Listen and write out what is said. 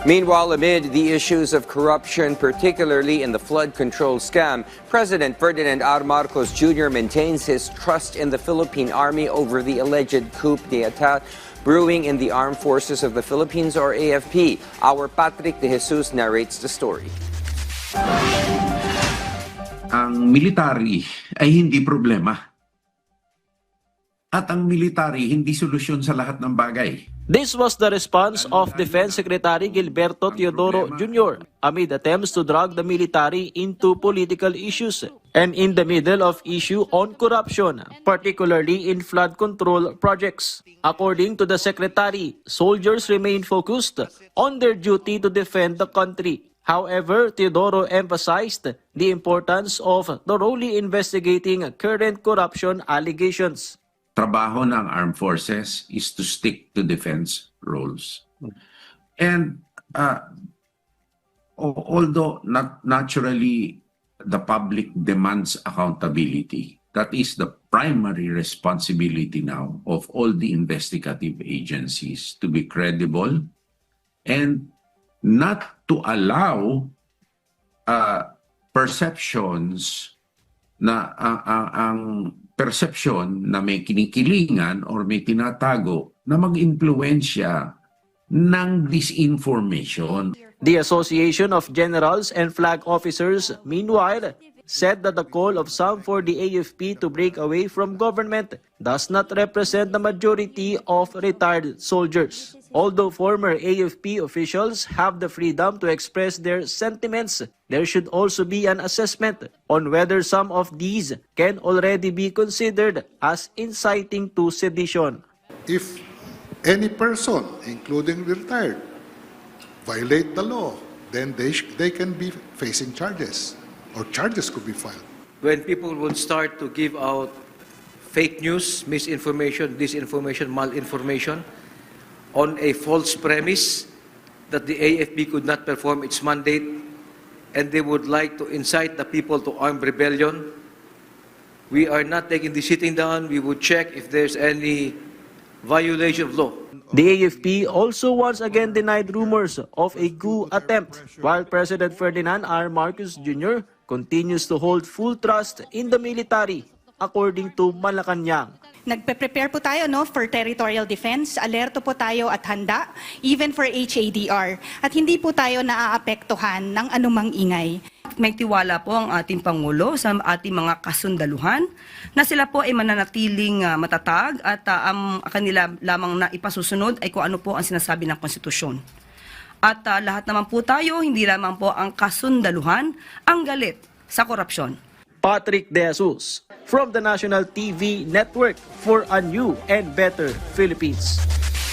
Meanwhile, amid the issues of corruption, particularly in the flood control scam, President Ferdinand R. Marcos Jr. maintains his trust in the Philippine Army over the alleged coup d'etat brewing in the Armed Forces of the Philippines, or AFP. Our Patrick De Jesus narrates the story. Ang military ay hindi problema. At ang military hindi solusyon sa lahat ng bagay. This was the response of Defense Secretary Gilberto Teodoro Jr. amid attempts to drag the military into political issues and in the middle of issue on corruption, particularly in flood control projects. According to the Secretary, soldiers remain focused on their duty to defend the country. However, Teodoro emphasized the importance of thoroughly investigating current corruption allegations. Trabaho ng armed forces is to stick to defense roles. And although not naturally the public demands accountability, that is the primary responsibility now of all the investigative agencies to be credible and not to allow perceptions na ang perception na may kinikilingan or may tinatago na mag-impluwensya ng disinformation. The Association of Generals and Flag Officers, meanwhile, said that the call of some for the AFP to break away from government does not represent the majority of retired soldiers. Although former AFP officials have the freedom to express their sentiments, there should also be an assessment on whether some of these can already be considered as inciting to sedition. If any person, including retired, violate the law, then they can be facing charges, or charges could be filed. When people would start to give out fake news, misinformation, disinformation, malinformation, on a false premise that the AFP could not perform its mandate and they would like to incite the people to armed rebellion, we are not taking the sitting down. We would check if there's any violation of law. The AFP also once again denied rumors of a coup attempt, while President Ferdinand R. Marcos Jr. continues to hold full trust in the military, according to Malacanang. Nagpe-prepare po tayo for territorial defense, alerto po tayo at handa, even for HADR. At hindi po tayo naaapektuhan ng anumang ingay. May tiwala po ang ating Pangulo sa ating mga kasundaluhan na sila po ay mananatiling matatag at ang kanila lamang na ipasusunod ay kung ano po ang sinasabi ng konstitusyon. At lahat naman po tayo, hindi lamang po ang kasundaluhan ang galit sa korupsyon. Patrick De Jesus from the National TV Network for a New and Better Philippines.